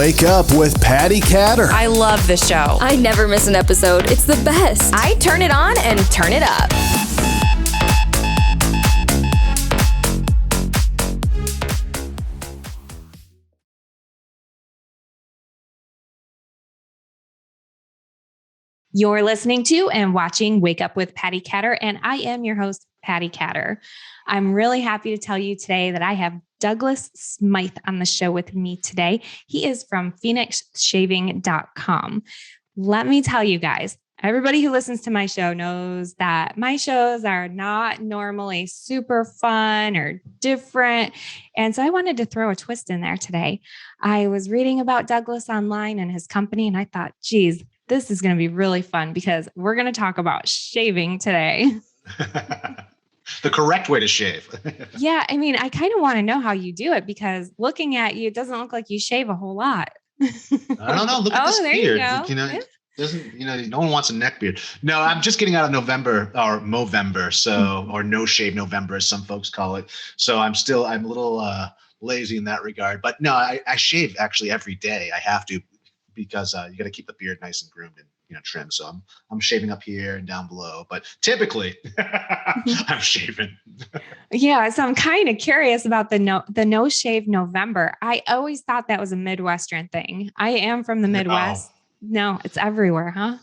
Wake Up with Patti Katter. I love the show. I never miss an episode. It's the best. I turn it on and turn it up. You're listening to and watching Wake Up with Patti Katter, and I am your host, Patti Katter. I'm really happy to tell you today that I have Douglas Smythe on the show with me today. He is from phoenixshaving.com. Let me tell you guys, everybody who listens to my show knows that my shows are not normally super fun or different. And so I wanted to throw a twist in there today. I was reading about Douglas online and his company, and I thought, geez, this is going to be really fun because we're going to talk about shaving today. The correct way to shave. Yeah. I mean, I kind of want to know how you do it because looking at you, it doesn't look like you shave a whole lot. I don't know. Look at this there beard. You go. No one wants a neck beard. No, I'm just getting out of November or Movember. So, or no shave November, as some folks call it. So I'm a little lazy in that regard, but no, I shave actually every day. I have to, because you got to keep the beard nice and groomed and trimmed. So I'm shaving up here and down below, but typically I'm shaving. Yeah, so I'm kind of curious about the no shave November. I always thought that was a Midwestern thing. I am from the Midwest. No, it's everywhere, huh?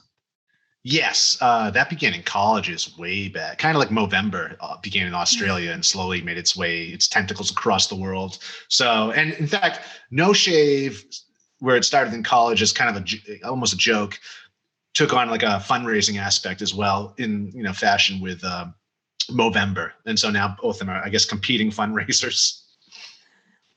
Yes, that began in colleges way back, kind of like Movember began in Australia and slowly made its tentacles across the world. So, and in fact, no shave, where it started in college as kind of almost a joke, took on like a fundraising aspect as well in fashion with Movember. And so now both of them are, I guess, competing fundraisers.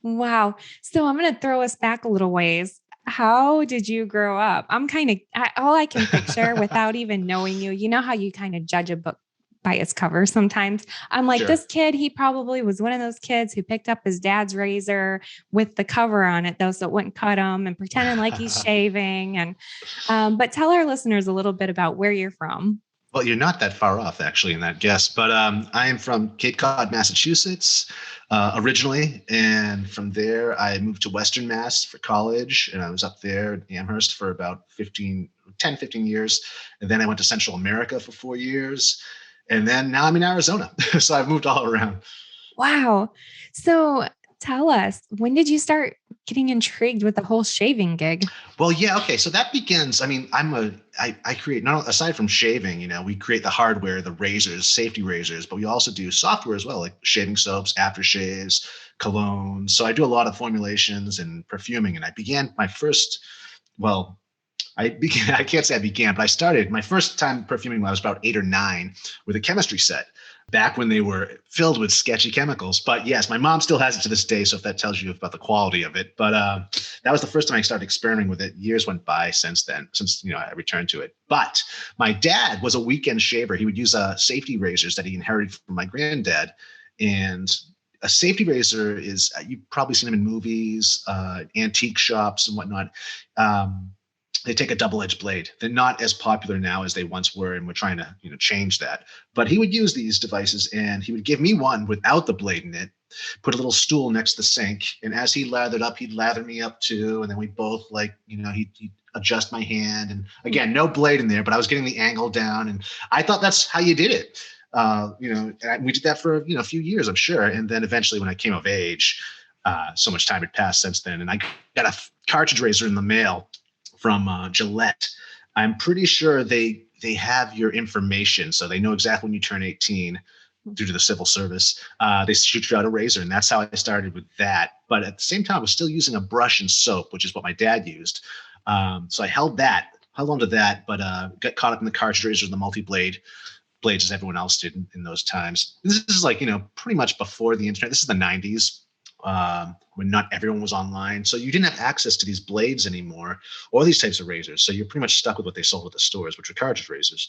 Wow. So I'm going to throw us back a little ways. How did you grow up? All I can picture without even knowing you, you know how you kind of judge a book by its cover sometimes. I'm like, Sure. This kid, he probably was one of those kids who picked up his dad's razor with the cover on it, though, so it wouldn't cut him, and pretending like he's shaving. And but tell our listeners a little bit about where you're from. Well, you're not that far off, actually, in that guess. But I am from Cape Cod, Massachusetts, originally. And from there, I moved to Western Mass for college. And I was up there at Amherst for about 15 years. And then I went to Central America for 4 years. And then now I'm in Arizona. So I've moved all around. Wow. So tell us, when did you start getting intrigued with the whole shaving gig? Well, yeah. Okay. So that begins, I create, aside from shaving, we create the hardware, the razors, safety razors, but we also do software as well, like shaving soaps, aftershaves, colognes. So I do a lot of formulations and perfuming. And I began my first, I can't say I began, but I started my first time perfuming when I was about 8 or 9 with a chemistry set back when they were filled with sketchy chemicals. But yes, my mom still has it to this day. So if that tells you about the quality of it, but that was the first time I started experimenting with it. Years went by since then, since I returned to it. But my dad was a weekend shaver. He would use safety razors that he inherited from my granddad. And a safety razor is, you've probably seen them in movies, antique shops and whatnot. They take a double-edged blade. They're not as popular now as they once were, and we're trying to, change that. But he would use these devices, and he would give me one without the blade in it, put a little stool next to the sink, and as he lathered up, he'd lather me up too, and then we both he'd adjust my hand, and again, no blade in there, but I was getting the angle down, and I thought that's how you did it. And we did that for a few years, I'm sure, and then eventually when I came of age, so much time had passed since then, and I got a cartridge razor in the mail from Gillette. I'm pretty sure they have your information, so they know exactly when you turn 18 due to the civil service. They shoot you out a razor, and that's how I started with that. But at the same time, I was still using a brush and soap, which is what my dad used. So I held on to that, but got caught up in the cartridge razor and the multi-blade blades as everyone else did in those times. This is like, pretty much before the internet. This is the 90s. When not everyone was online. So you didn't have access to these blades anymore or these types of razors. So you're pretty much stuck with what they sold at the stores, which were cartridge razors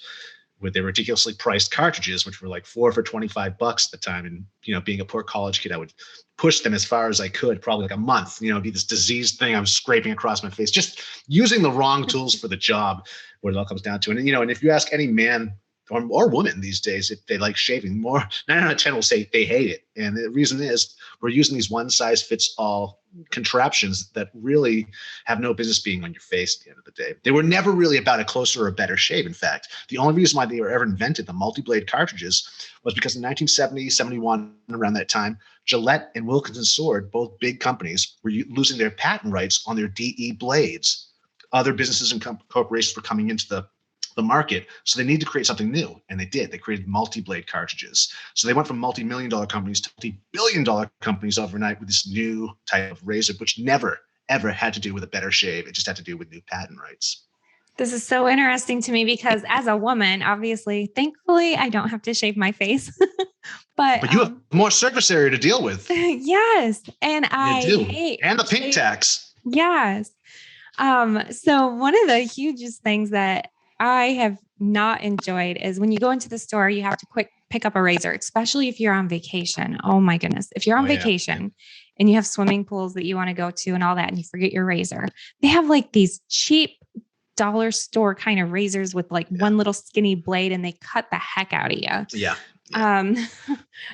with their ridiculously priced cartridges, which were like $4 for $25 at the time. And, being a poor college kid, I would push them as far as I could, probably like a month, it'd be this diseased thing I was scraping across my face, just using the wrong tools for the job, what it all comes down to. And, and if you ask any man or women these days, if they like shaving more, 9 out of 10 will say they hate it. And the reason is we're using these one size fits all contraptions that really have no business being on your face at the end of the day. They were never really about a closer or better shave. In fact, the only reason why they were ever invented, the multi-blade cartridges, was because in 1970, 71, around that time, Gillette and Wilkinson Sword, both big companies, were losing their patent rights on their DE blades. Other businesses and corporations were coming into the market. So they need to create something new. And they did. They created multi-blade cartridges. So they went from multi-million-dollar companies to multi-billion-dollar companies overnight with this new type of razor, which never, ever had to do with a better shave. It just had to do with new patent rights. This is so interesting to me because as a woman, obviously, thankfully, I don't have to shave my face. but you have more surface area to deal with. Yes. And I do. hate and the pink tax. Yes. So one of the hugest things that I have not enjoyed is when you go into the store, you have to pick up a razor, especially if you're on vacation. Oh my goodness. If you're on vacation and you have swimming pools that you want to go to and all that, and you forget your razor, they have like these cheap dollar store kind of razors with like one little skinny blade, and they cut the heck out of you. Yeah.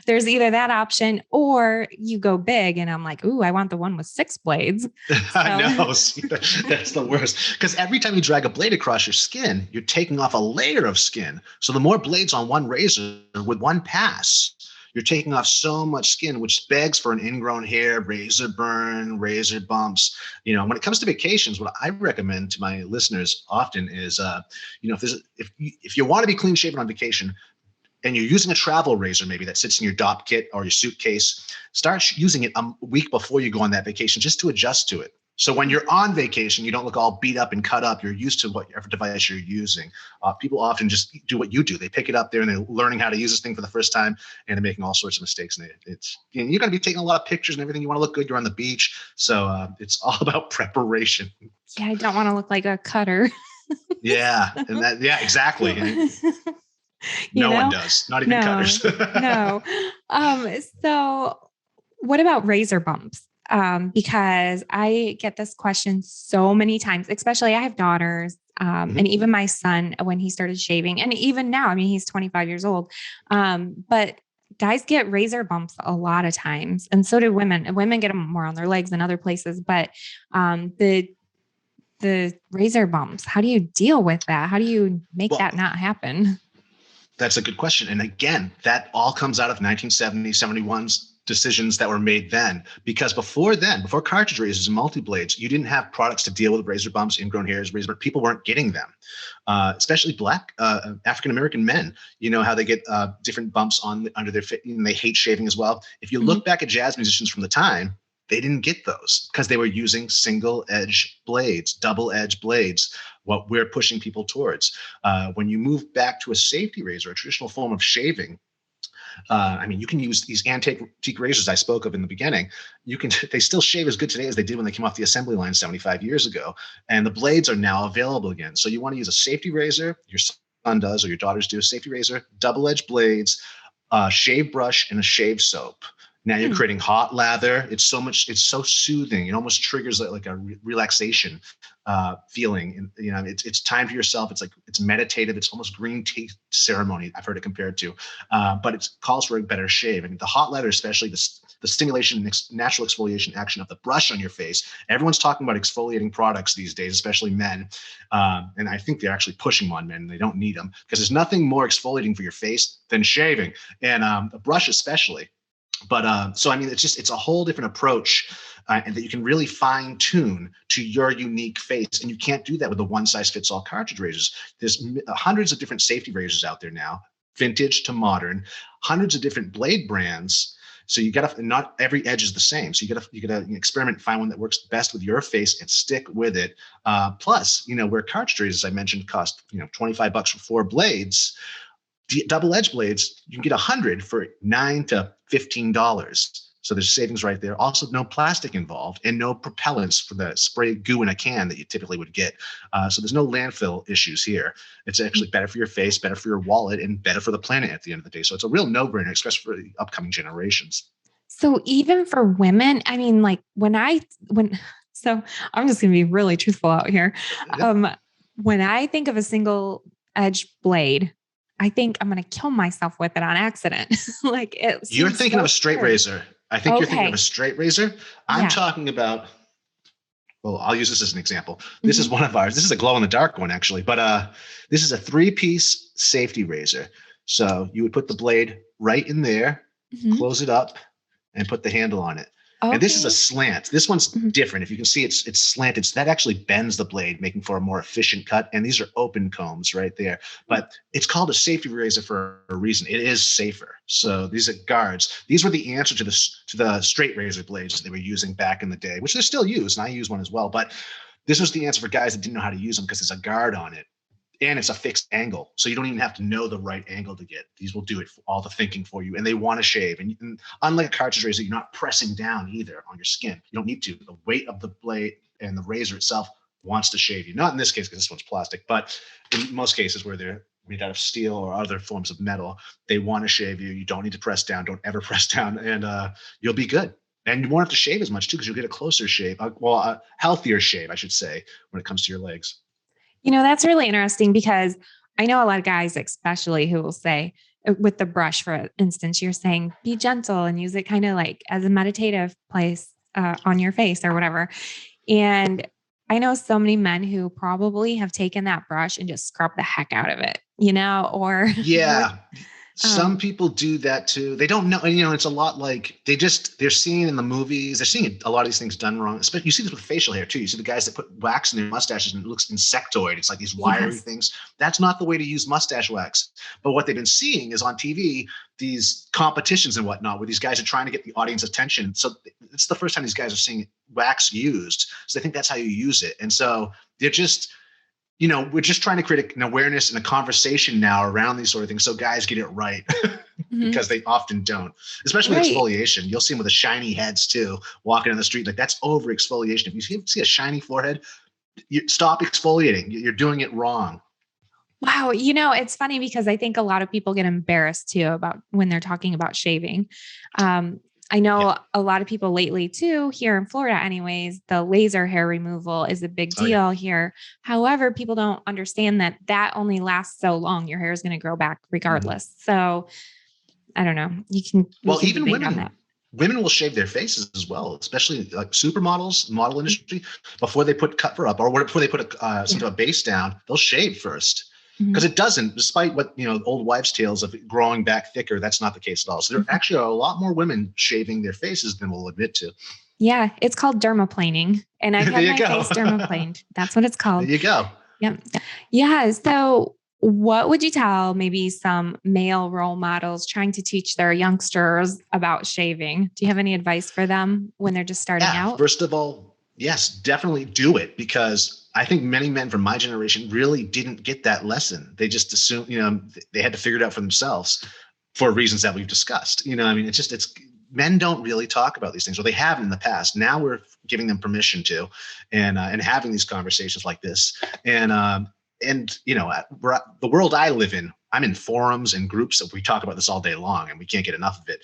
There's either that option or you go big, and I'm like, ooh, I want the one with 6 blades. So. I know. That's the worst. Because every time you drag a blade across your skin, you're taking off a layer of skin. So the more blades on one razor with one pass, you're taking off so much skin, which begs for an ingrown hair, razor burn, razor bumps. When it comes to vacations, what I recommend to my listeners often is, if you want to be clean shaven on vacation, and you're using a travel razor maybe that sits in your DOP kit or your suitcase, start using it a week before you go on that vacation just to adjust to it. So when you're on vacation, you don't look all beat up and cut up. You're used to whatever device you're using. People often just do what you do. They pick it up there and they're learning how to use this thing for the first time, and they're making all sorts of mistakes. And you're going to be taking a lot of pictures and everything. You want to look good. You're on the beach. So it's all about preparation. Yeah, I don't want to look like a cutter. Yeah, exactly. No one does, not even cutters. No. So what about razor bumps? Because I get this question so many times, especially I have daughters, and even my son, when he started shaving, and even now, I mean, he's 25 years old. But guys get razor bumps a lot of times, and so do women. And women get them more on their legs than other places. But the razor bumps, how do you deal with that? How do you make that not happen? That's a good question. And again, that all comes out of 1970, 71's decisions that were made then. Because before cartridge razors and multi-blades, you didn't have products to deal with razor bumps, ingrown hairs, razor, but people weren't getting them. Especially Black African-American men, how they get different bumps under their feet, and they hate shaving as well. If you look back at jazz musicians from the time, they didn't get those because they were using single-edge blades, double-edge blades, what we're pushing people towards. When you move back to a safety razor, a traditional form of shaving, you can use these antique razors I spoke of in the beginning. They still shave as good today as they did when they came off the assembly line 75 years ago. And the blades are now available again. So you want to use a safety razor, your son does, or your daughters do, a safety razor, double-edged blades, a shave brush, and a shave soap. Now you're creating hot lather. It's so soothing. It almost triggers like a relaxation feeling. And it's time for yourself. It's meditative. It's almost green tea ceremony. I've heard it compared to, but it calls for a better shave. I mean, the hot lather, especially the stimulation and natural exfoliation action of the brush on your face. Everyone's talking about exfoliating products these days, especially men. And I think they're actually pushing them on men. They don't need them because there's nothing more exfoliating for your face than shaving, and a brush especially. But it's a whole different approach and that you can really fine tune to your unique face. And you can't do that with the one size fits all cartridge razors. There's hundreds of different safety razors out there now, vintage to modern, hundreds of different blade brands. So not every edge is the same. So you gotta experiment and find one that works best with your face and stick with it. Plus, where cartridge razors, I mentioned, cost, $25 for 4 blades. Double-edged blades, you can get 100 for $9 to $15. So there's savings right there. Also, no plastic involved and no propellants for the spray goo in a can that you typically would get. So there's no landfill issues here. It's actually better for your face, better for your wallet, and better for the planet at the end of the day. So it's a real no-brainer, especially for the upcoming generations. So even for women, I mean, like so I'm just going to be really truthful out here. When I think of a single edge blade, I think I'm going to kill myself with it on accident. Like You're thinking so of a straight scary. razor. I think you're thinking of a Okay. straight razor. I'm Yeah. talking about, well, I'll use this as an example. This is Hmm. one of ours. This is a glow in the dark one, actually, but this is a 3-piece safety razor. So you would put the blade right in there, Hmm. close it up, and put the handle on it. And this is a Okay. slant. This one's Mhm. different. If you can see, it's slanted. So that actually bends the blade, making for a more efficient cut. And these are open combs right there. But it's called a safety razor for a reason. It is safer. So these are guards. These were the answer to the straight razor blades they were using back in the day, which they're still used, and I use one as well. But this was the answer for guys that didn't know how to use them because there's a guard on it and it's a fixed angle. So you don't even have to know the right angle to get. These will do it for all the thinking for you. And they want to shave. And unlike a cartridge razor, you're not pressing down either on your skin. You don't need to. The weight of the blade and the razor itself wants to shave you. Not in this case, because this one's plastic, but in most cases where they're made out of steel or other forms of metal, they want to shave you. You don't need to press down. Don't ever press down, and you'll be good. And you won't have to shave as much too, because you'll get a closer shave, a healthier shave, I should say, when it comes to your legs. That's really interesting because I know a lot of guys, especially who will say with the brush, for instance, you're saying be gentle and use it kind of like as a meditative place on your face or whatever. And I know so many men who probably have taken that brush and just scrubbed the heck out of it, or Yeah. Some um, people do that too. They don't know, it's a lot like they're seeing it in the movies. They're seeing a lot of these things done wrong. Especially you see this with facial hair too. You see the guys that put wax in their mustaches and it looks insectoid. It's like these wiry yes. things. That's not the way to use mustache wax. But what they've been seeing is on TV, these competitions and whatnot, where these guys are trying to get the audience attention. So it's the first time these guys are seeing wax used. So they think that's how you use it. And so they're just, we're just trying to create an awareness and a conversation now around these sort of things so guys get it right Mhm. because they often don't, especially with Right. exfoliation. You'll see them with the shiny heads too, walking down the street. Like that's over exfoliation. If you see a shiny forehead, you stop exfoliating. You're doing it wrong. Wow. It's funny because I think a lot of people get embarrassed too about when they're talking about shaving. Um, I Yeah. know a lot of people lately too, here in Florida, anyways, the laser hair removal is a big Oh yeah. deal here. However, people don't understand that only lasts so long. Your hair is going to grow back Mhm. regardless. So I don't know. We Well, can even debate on that. women will shave their faces as well, especially like supermodels, model industry, before they put cover up or before they put some Yeah. type of base down, they'll shave first. Because Mhm. it doesn't, despite what old wives' tales of it growing back thicker, that's not the case at all. So there actually are a lot more women shaving their faces than we'll admit to. Yeah. It's called dermaplaning. And I've There had you my go. face dermaplaned. That's what it's There called. you go. Yep. Yeah. So, what would you tell maybe some male role models trying to teach their youngsters about shaving? Do you have any advice for them when they're just starting Yeah, out? first of all, yes, definitely do it because I think many men from my generation really didn't get that lesson. They just assumed, they had to figure it out for themselves for reasons that we've discussed. I mean, it's men don't really talk about these things, or they have in the past. Now we're giving them permission to, and having these conversations like this, and the world I live in, I'm in forums and groups that we talk about this all day long, and we can't get enough of it.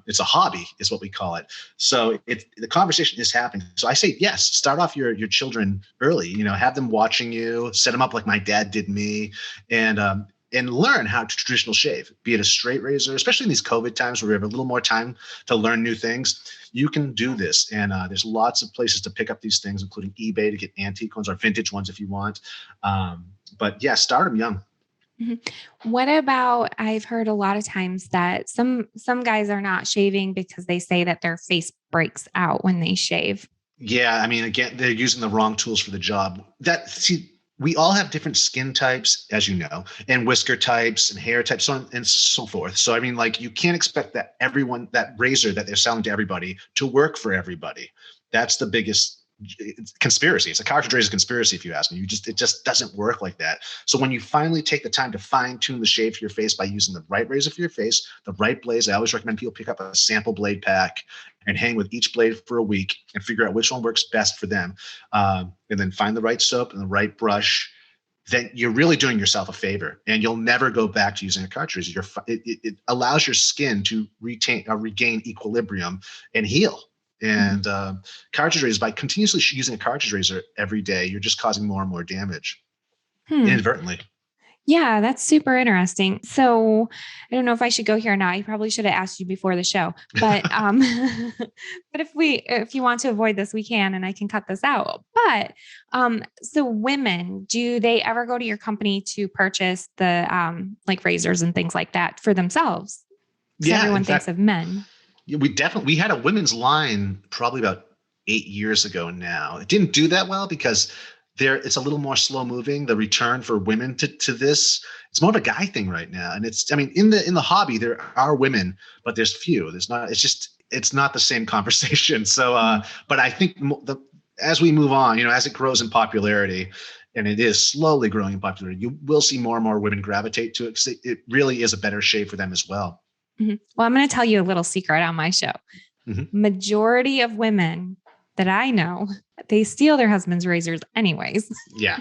It's a hobby, is what we call it. So the conversation is happening. So I say yes, start off your children early. Have them watching you, set them up like my dad did me, and learn how to traditional shave, be it a straight razor, especially in these COVID times where we have a little more time to learn new things. You can do this. And there's lots of places to pick up these things, including eBay to get antique ones or vintage ones if you want. But yeah, start them young. Mhm. What about I've heard a lot of times that some guys are not shaving because they say that their face breaks out when they shave. Yeah, I mean, again, they're using the wrong tools for the job. We all have different skin types, as you know, and whisker types and hair types, so on and so forth. So, I mean, like, you can't expect that that razor that they're selling to everybody to work for everybody. That's the biggest conspiracy. It's a cartridge razor conspiracy, if you ask me. It just doesn't work like that. So when you finally take the time to fine tune the shave for your face by using the right razor for your face, the right blades, I always recommend people pick up a sample blade pack and hang with each blade for a week and figure out which one works best for them. And then find the right soap and the right brush. Then you're really doing yourself a favor, and you'll never go back to using a cartridge. It allows your skin to regain equilibrium and heal. Mhm. And cartridge razors, by continuously using a cartridge razor every day, you're just causing more and more damage Hmm. inadvertently. Yeah, that's super interesting. So I don't know if I should go here or not. I probably should have asked you before the show, but but if you want to avoid this, we can, and I can cut this out. But so women, do they ever go to your company to purchase the like razors and things like that for themselves? Because Yeah, in everyone thinks fact, of men. yeah, we had a women's line probably about 8 years ago now. It didn't do that well because it's a little more slow moving. The return for women to this, it's more of a guy thing right now. And I mean, in the hobby, there are women, but there's few. There's not, it's not the same conversation. So, but I think as we move on, as it grows in popularity, and it is slowly growing in popularity, you will see more and more women gravitate to it because it really is a better shave for them as well. Well, I'm going to tell you a little secret on my show. Mhm. Majority of women that I know, they steal their husband's razors anyways. Yeah.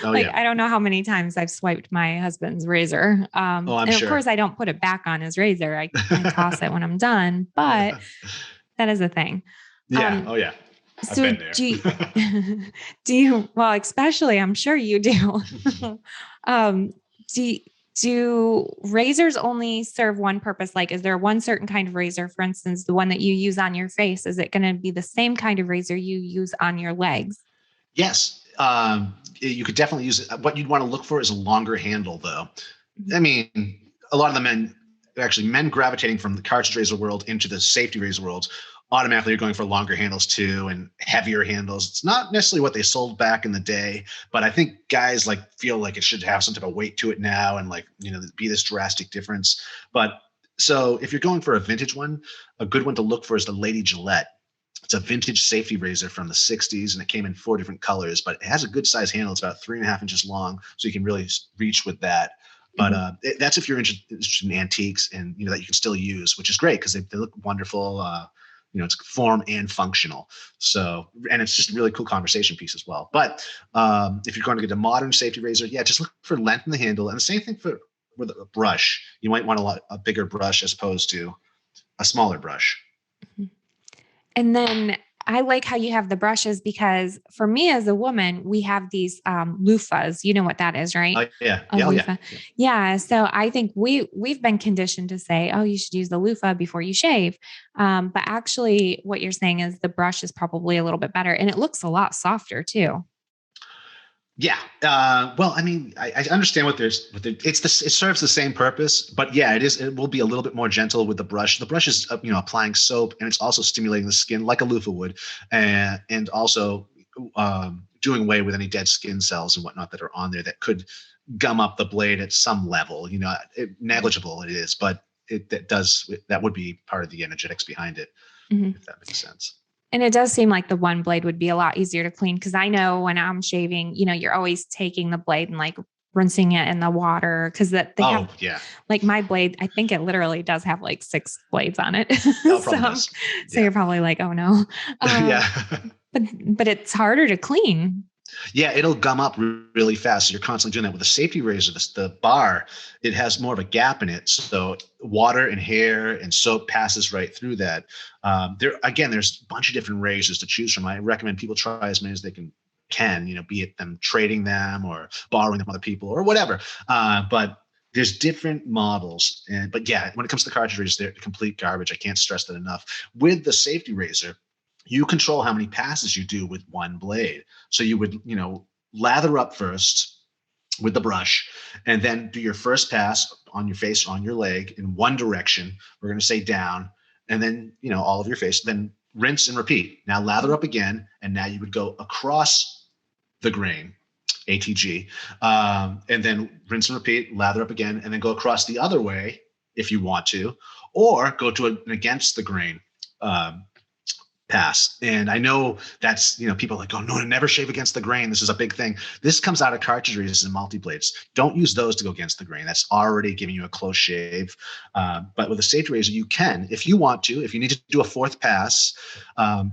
Oh, Like, yeah. I don't know how many times I've swiped my husband's razor. Oh, I'm And of sure. course I don't put it back on his razor. I toss it when I'm done, but that is a thing. Yeah. Um, Oh, yeah. I've so been there. well, especially I'm sure you do. um, do, do razors only serve one purpose? Like, is there one certain kind of razor, for instance, the one that you use on your face? Is it going to be the same kind of razor you use on your legs? Yes. You could definitely use it. What you'd want to look for is a longer handle, though. Mhm. I mean, a lot of the men gravitating from the cartridge razor world into the safety razor world automatically are going for longer handles too and heavier handles. It's not necessarily what they sold back in the day, but I think guys feel like it should have some type of weight to it now and be this drastic difference. But so if you're going for a vintage one, a good one to look for is the Lady Gillette. It's a vintage safety razor from the 60s, and it came in 4 different colors, but it has a good size handle. It's about 3.5 inches long, so you can really reach with that. But that's if you're interested in antiques and that you can still use, which is great because they look wonderful. It's form and functional. So, and it's just a really cool conversation piece as well. But if you're going to get a modern safety razor, yeah, just look for length in the handle, and the same thing with a brush. You might want a bigger brush as opposed to a smaller brush. And then I like how you have the brushes because for me as a woman, we have these loofahs. You know what that is, right? Oh yeah, A yeah, oh, loofah. yeah. Yeah. So I think we've been conditioned to say, oh, you should use the loofah before you shave. But actually, what you're saying is the brush is probably a little bit better, and it looks a lot softer too. Yeah. Well, I mean, I understand it serves the same purpose, but yeah, it will be a little bit more gentle with the brush. The brush is, applying soap, and it's also stimulating the skin like a loofah would, and also doing away with any dead skin cells and whatnot that are on there that could gum up the blade at some level. Negligible it is, but that would be part of the energetics behind it, Mhm. if that makes sense. And it does seem like the one blade would be a lot easier to clean because I know when I'm shaving, you're always taking the blade and like rinsing it in the water because that they Oh have yeah. like my blade. I think it literally does have like 6 blades on it. Oh, probably does. So you're probably like, oh no, Yeah. but it's harder to clean. Yeah, it'll gum up really fast. So you're constantly doing that with a safety razor. The bar, it has more of a gap in it, so water and hair and soap passes right through that. There's a bunch of different razors to choose from. I recommend people try as many as they can. Be it them trading them or borrowing them from other people or whatever. But there's different models, but yeah, when it comes to the cartridge razors, they're complete garbage. I can't stress that enough. With the safety razor, you control how many passes you do with one blade. So you would, lather up first with the brush and then do your first pass on your face, on your leg in one direction. We're going to say down, and then, all of your face, then rinse and repeat. Now lather up again. And now you would go across the grain, ATG, and then rinse and repeat, lather up again, and then go across the other way if you want to, or go to an against the grain, pass. And I know that's, people are like, oh no, never shave against the grain. This is a big thing. This comes out of cartridge razors and multi-blades. Don't use those to go against the grain. That's already giving you a close shave. But with a safety razor, you can, if you want to, if you need to do a fourth pass,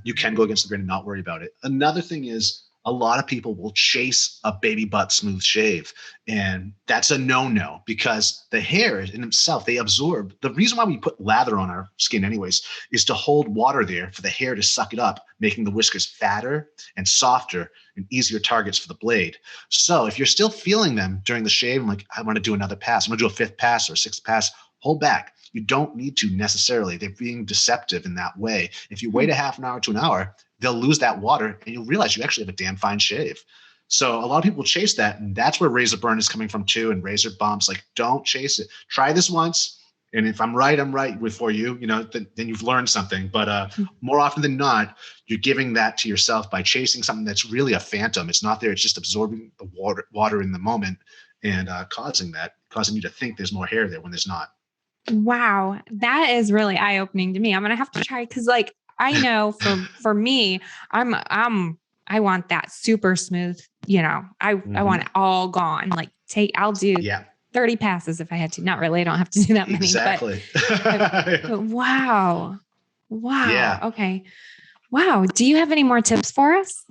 you can go against the grain and not worry about it. Another thing is a lot of people will chase a baby butt smooth shave. And that's a no-no, because the hair in itself, they absorb. The reason why we put lather on our skin anyways is to hold water there for the hair to suck it up, making the whiskers fatter and softer and easier targets for the blade. So if you're still feeling them during the shave, I'm like, I want to do another pass, I'm going to do a 5th pass or 6th pass, hold back. You don't need to necessarily. They're being deceptive in that way. If you wait a half an hour to an hour, they'll lose that water and you'll realize you actually have a damn fine shave. So a lot of people chase that, and that's where razor burn is coming from too, and razor bumps. Like, don't chase it. Try this once, and if I'm right for you. Then you've learned something. But more often than not, you're giving that to yourself by chasing something that's really a phantom. It's not there. It's just absorbing the water in the moment and causing you to think there's more hair there when there's not. Wow. That is really eye-opening to me. I'm going to have to try, because like, I know for me, I want that super smooth, I want it all gone. Like I'll do 30 passes if I had to. Not really. I don't have to do that many. Exactly. But wow. Yeah. Okay. Wow. Do you have any more tips for us?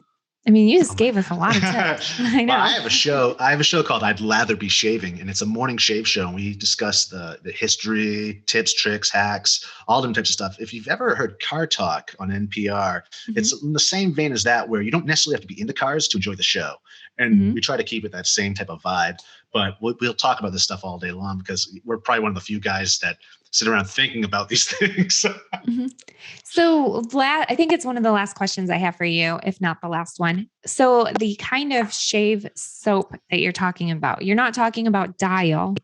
I mean, you just gave us a lot of tips. I know. Well, I have a show called I'd Lather Be Shaving, and it's a morning shave show. And we discuss the history, tips, tricks, hacks, all them types of stuff. If you've ever heard Car Talk on NPR, it's in the same vein as that, where you don't necessarily have to be into cars to enjoy the show. And we try to keep it that same type of vibe. But we'll talk about this stuff all day long, because we're probably one of the few guys that sit around thinking about these things. So I think it's one of the last questions I have for you, if not the last one. So the kind of shave soap that you're talking about, you're not talking about Dial.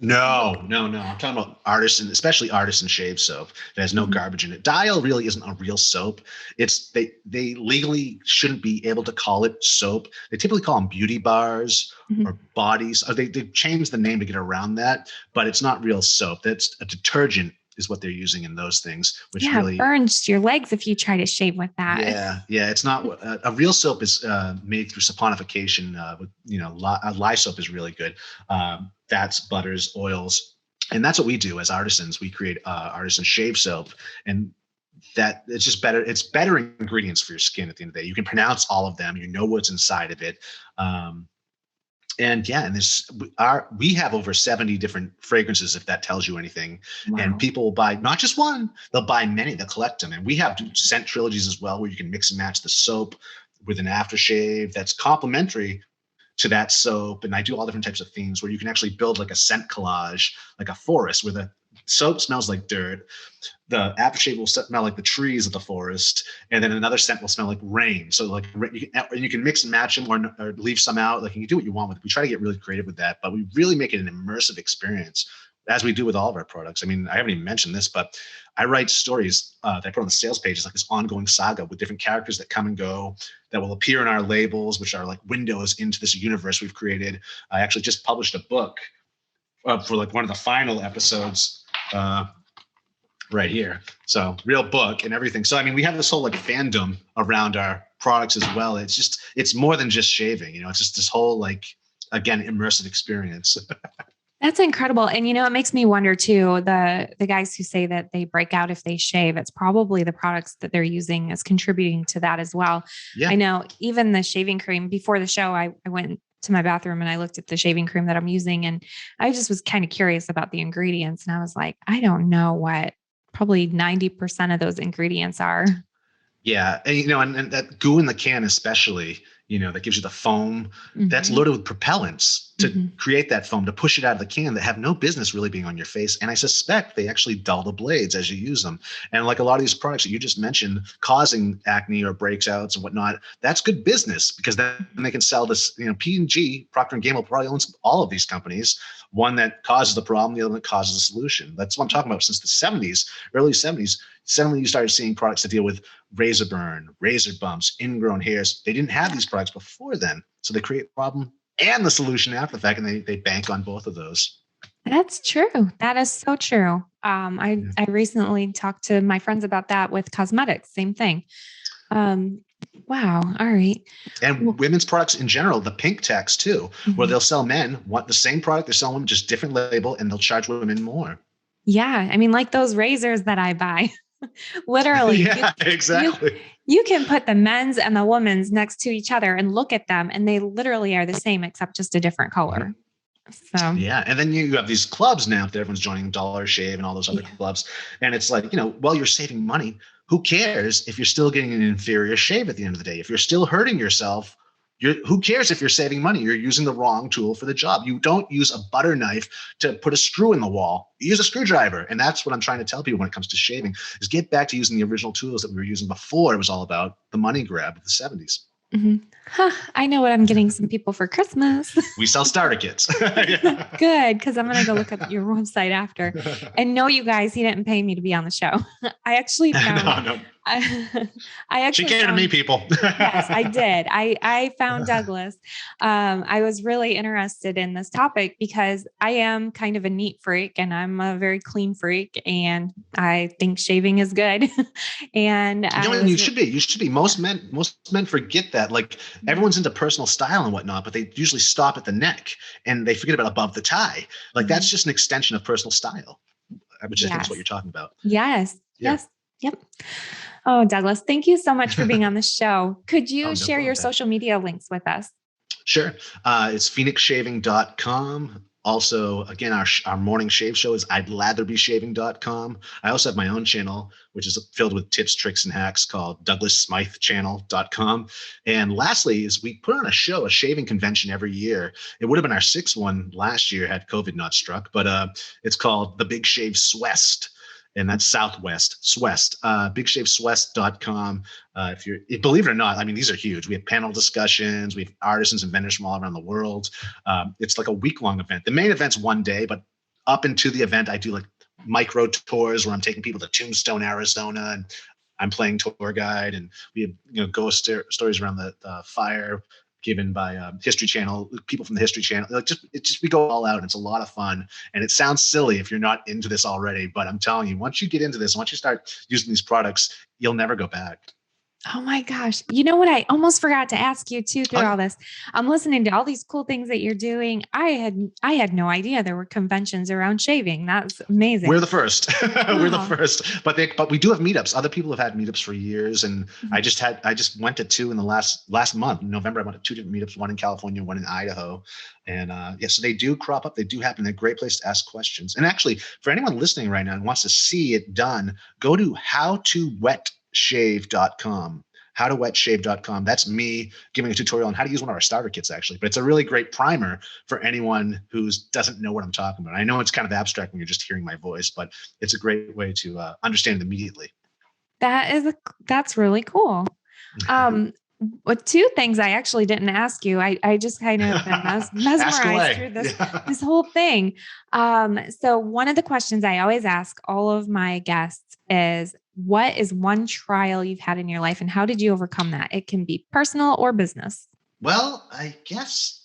No. I'm talking about artisan, especially artisan shave soap that has no garbage in it. Dial really isn't a real soap. They legally shouldn't be able to call it soap. They typically call them beauty bars or bodies. Or they changed the name to get around that, but it's not real soap. That's a detergent is what they're using in those things, which really burns your legs if you try to shave with that. Yeah. It's not a real soap is made through saponification. Lye soap is really good. Fats, butters, oils, and that's what we do as artisans. We create artisan shave soap, and that it's just better. It's better ingredients for your skin at the end of the day. You can pronounce all of them. You know what's inside of it. And we have over 70 different fragrances, if that tells you anything. Wow. And people will buy not just one, they'll buy many, they'll collect them. And we have scent trilogies as well, where you can mix and match the soap with an aftershave that's complementary to that soap. And I do all different types of themes where you can actually build like a scent collage, like a forest where the soap smells like dirt. The aftershave will smell like the trees of the forest. And then another scent will smell like rain. So like you can mix and match them or leave some out. Like you can do what you want with it. We try to get really creative with that, but we really make it an immersive experience, as we do with all of our products. I mean, I haven't even mentioned this, but I write stories that I put on the sales pages, like this ongoing saga with different characters that come and go, that will appear in our labels, which are like windows into this universe we've created. I actually just published a book for like one of the final episodes right here. So real book and everything. So, I mean, we have this whole like fandom around our products as well. It's more than just shaving, it's just this whole, like, again, immersive experience. That's incredible. And, it makes me wonder too, the guys who say that they break out if they shave, it's probably the products that they're using is contributing to that as well. Yeah. I know even the shaving cream before the show, I went to my bathroom and I looked at the shaving cream that I'm using, and I just was kind of curious about the ingredients. And I was like, I don't know what probably 90% of those ingredients are. Yeah. And, and that goo in the can, especially, that gives you the foam, that's loaded with propellants to create that foam, to push it out of the can, that have no business really being on your face. And I suspect they actually dull the blades as you use them. And like a lot of these products that you just mentioned, causing acne or breakouts and whatnot, that's good business, because then they can sell this, P&G, Procter & Gamble probably owns all of these companies. One that causes the problem, the other that causes the solution. That's what I'm talking about. Since the 70s, early 70s, suddenly you started seeing products that deal with razor burn, razor bumps, ingrown hairs. They didn't have these products before then. So they create the problem and the solution after the fact, and they bank on both of those. That's true. That is so true. I recently talked to my friends about that with cosmetics. Same thing. Wow. All right. And women's products in general, the pink tax too, where they'll sell men want the same product, they're selling them just different label, and they'll charge women more. Yeah. I mean, like those razors that I buy. Literally. Yeah, exactly. You can put the men's and the women's next to each other and look at them, and they literally are the same except just a different color. So Yeah. And then you have these clubs now that everyone's joining, Dollar Shave and all those other clubs. And it's like, while you're saving money, who cares if you're still getting an inferior shave at the end of the day? If you're still hurting yourself, who cares if you're saving money? You're using the wrong tool for the job. You don't use a butter knife to put a screw in the wall. You use a screwdriver. And that's what I'm trying to tell people when it comes to shaving, is get back to using the original tools that we were using before it was all about the money grab of the 70s. I know what I'm getting some people for Christmas. We sell starter kits. Good, because I'm going to go look at your website after. And no, you guys, he didn't pay me to be on the show. I actually found... No. I actually she came to me, people. Yes, I did. I found Douglas. I was really interested in this topic because I am kind of a neat freak and I'm a very clean freak, and I think shaving is good. And you should be. Most men forget that. Like, everyone's into personal style and whatnot, but they usually stop at the neck and they forget about above the tie. Like, that's just an extension of personal style, which I think is what you're talking about. Yes. Yeah. Yes. Yep. Oh, Douglas, thank you so much for being on the show. Could you share your social media links with us? Sure. It's phoenixshaving.com. Also, again, our morning shave show is I'dlatherbeshaving.com. I also have my own channel, which is filled with tips, tricks, and hacks, called DouglasSmytheChannel.com. And lastly, is we put on a shaving convention every year. It would have been our sixth one last year had COVID not struck, but it's called the Big Shave Swest. And that's Southwest, Swest, bigshaveswest.com. If you're, believe it or not, I mean, these are huge. We have panel discussions. We have artisans and vendors from all around the world. It's like a week-long event. The main event's one day, but up into the event, I do like micro tours where I'm taking people to Tombstone, Arizona, and I'm playing tour guide. And we have ghost stories around the fire given by History Channel, people from the History Channel. Like, we go all out, and it's a lot of fun. And it sounds silly if you're not into this already, but I'm telling you, once you get into this, once you start using these products, you'll never go back. Oh my gosh. You know what? I almost forgot to ask you too through all this. I'm listening to all these cool things that you're doing. I had no idea there were conventions around shaving. That's amazing. We're the first. We're the first. But we do have meetups. Other people have had meetups for years. And I just went to two in the last month. In November, I went to two different meetups, one in California, one in Idaho. And so they do crop up. They do happen. They're a great place to ask questions. And actually, for anyone listening right now and wants to see it done, go to howtowetshave.com. howtowetshave.com. That's me giving a tutorial on how to use one of our starter kits, actually. But it's a really great primer for anyone who doesn't know what I'm talking about. I know it's kind of abstract when you're just hearing my voice, but it's a great way to understand it immediately. That's really cool. But two things I actually didn't ask you. I just kind of been mesmerized through this whole thing. So one of the questions I always ask all of my guests is, what is one trial you've had in your life and how did you overcome that? It can be personal or business. Well, I guess,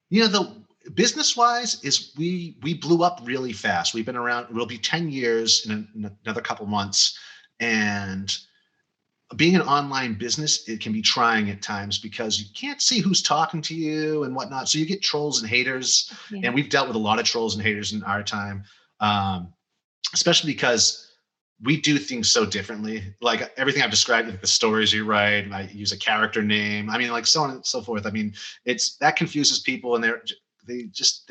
the business-wise is we blew up really fast. We've been around, we'll be 10 years in another couple months. And being an online business, it can be trying at times because you can't see who's talking to you and whatnot. So you get trolls and haters. Yeah. And we've dealt with a lot of trolls and haters in our time, especially because we do things so differently. Like everything I've described, like the stories you write, I use a character name. I mean, like so on and so forth. I mean, that confuses people, and it's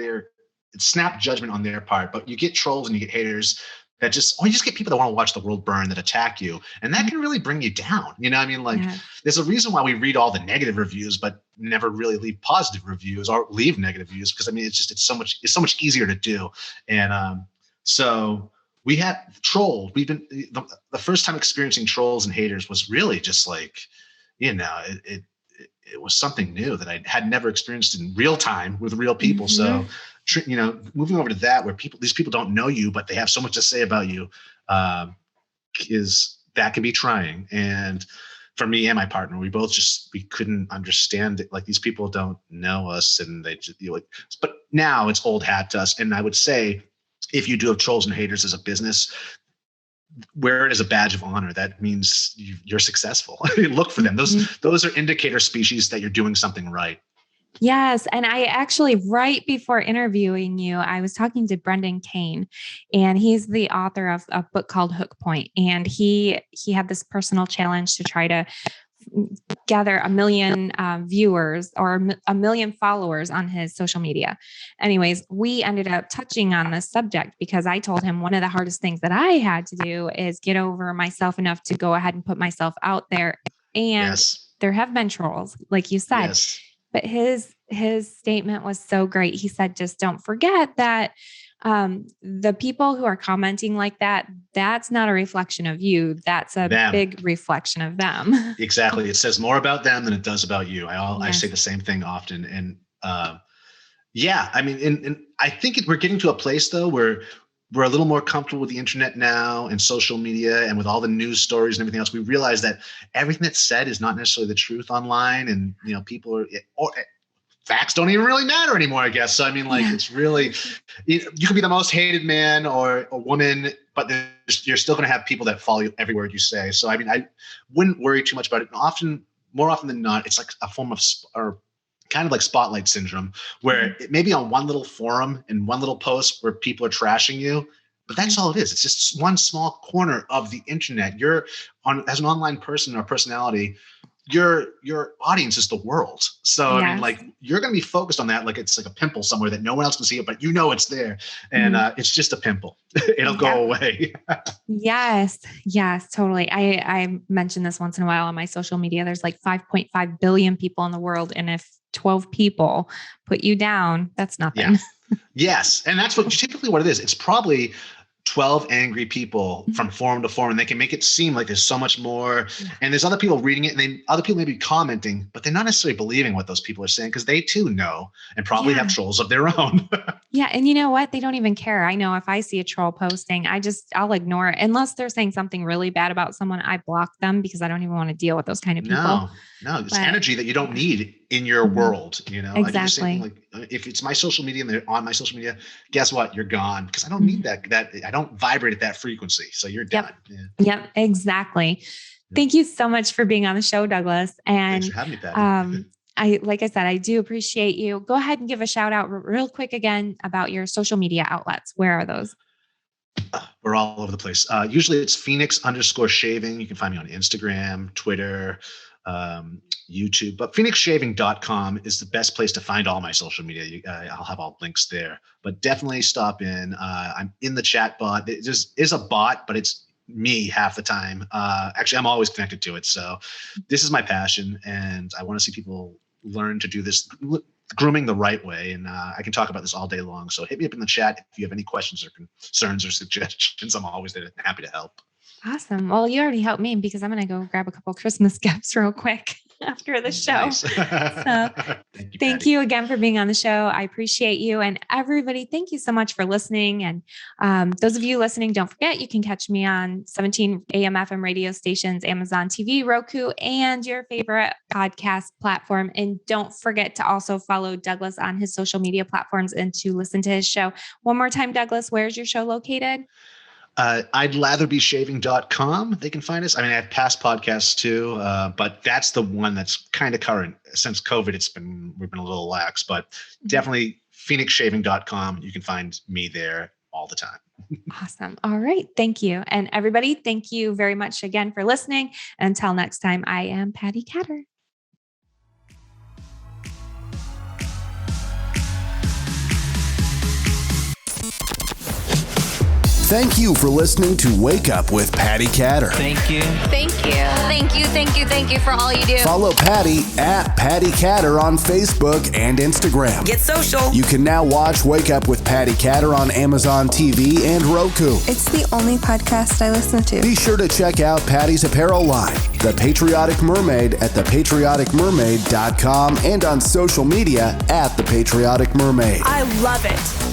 snap judgment on their part. But you get trolls and you get haters that you just get people that want to watch the world burn, that attack you. And that can really bring you down. I mean, like there's a reason why we read all the negative reviews, but never really leave positive reviews or leave negative reviews. Because I mean, it's so much easier to do. And so we had trolls. We've been the first time experiencing trolls and haters was really just like, it was something new that I had never experienced in real time with real people. Mm-hmm. So, moving over to that, where these people don't know you, but they have so much to say about you, that can be trying. And for me and my partner, we couldn't understand it. Like, these people don't know us, and they just, but now it's old hat to us. And I would say, if you do have trolls and haters as a business, wear it as a badge of honor. That means you're successful. Look for them. Those are indicator species that you're doing something right. Yes. And I actually, right before interviewing you, I was talking to Brendan Kane, and he's the author of a book called Hook Point. And he had this personal challenge to try to gather 1 million viewers or a million followers on his social media. Anyways, we ended up touching on this subject because I told him one of the hardest things that I had to do is get over myself enough to go ahead and put myself out there. And Yes. there have been trolls, like you said. Yes. But his statement was so great. He said, just don't forget that the people who are commenting like that, that's not a reflection of you. That's a big reflection of them. Exactly. It says more about them than it does about you. I Yes. say the same thing often. And yeah, I mean, and I think we're getting to a place though where we're a little more comfortable with the internet now and social media and with all the news stories and everything else. We realize that everything that's said is not necessarily the truth online, and people are, or facts don't even really matter anymore, I guess. So I mean, like, it's really, you could be the most hated man or a woman, but you're still going to have people that follow you every word you say. So I mean, I wouldn't worry too much about it. More often than not, it's like a form of or kind of like spotlight syndrome, where it may be on one little forum and one little post where people are trashing you, but that's all it is. It's just one small corner of the internet. You're as an online person or personality, your audience is the world. So I mean, like, you're going to be focused on that like it's like a pimple somewhere that no one else can see it, but it's there. And it's just a pimple. It'll go away. Yes, totally. I mention this once in a while on my social media. There's like 5.5 billion people in the world. And if 12 people put you down, that's nothing. Yeah. Yes. And that's typically what it is. It's probably 12 angry people from forum to forum, and they can make it seem like there's so much more. And there's other people reading it, and other people may be commenting, but they're not necessarily believing what those people are saying because they too know and probably have trolls of their own. Yeah. And you know what? They don't even care. I know if I see a troll posting, I'll ignore it. Unless they're saying something really bad about someone, I block them because I don't even want to deal with those kind of people. No, it's energy that you don't need in your world, Exactly. Like, if it's my social media and they're on my social media, guess what? You're gone, because I don't need that. I don't vibrate at that frequency. So you're done. Yep, exactly. Thank you so much for being on the show, Douglas. And thanks for having me, Patti. like I said, I do appreciate you. Go ahead and give a shout out real quick again about your social media outlets. Where are those? We're all over the place. Usually it's Phoenix_shaving. You can find me on Instagram, Twitter, YouTube, but phoenixshaving.com is the best place to find all my social media. I'll have all links there, but definitely stop in. I'm in the chat bot. It just is a bot, but it's me half the time. Actually, I'm always connected to it. So this is my passion, and I want to see people learn to do this grooming the right way. And I can talk about this all day long. So hit me up in the chat if you have any questions or concerns or suggestions. I'm always there, happy to help. Awesome. Well, you already helped me because I'm going to go grab a couple Christmas gifts real quick after the show. Nice. So thank you again for being on the show. I appreciate you. And everybody, thank you so much for listening. And those of you listening, don't forget, you can catch me on 17 AM FM radio stations, Amazon TV, Roku, and your favorite podcast platform. And don't forget to also follow Douglas on his social media platforms and to listen to his show. One more time, Douglas, where's your show located? I'd latherbeshaving.com. They can find us. I mean, I have past podcasts too, but that's the one that's kind of current. Since COVID, we've been a little lax, but definitely phoenixshaving.com. You can find me there all the time. Awesome. All right. Thank you. And everybody, thank you very much again for listening. Until next time, I am Patti Katter. Thank you for listening to Wake Up with Patti Katter. Thank you. Thank you. Thank you, thank you, thank you for all you do. Follow Patti at Patti Katter on Facebook and Instagram. Get social. You can now watch Wake Up with Patti Katter on Amazon TV and Roku. It's the only podcast I listen to. Be sure to check out Patti's apparel line, The Patriotic Mermaid, at thepatrioticmermaid.com and on social media at The Patriotic Mermaid. I love it.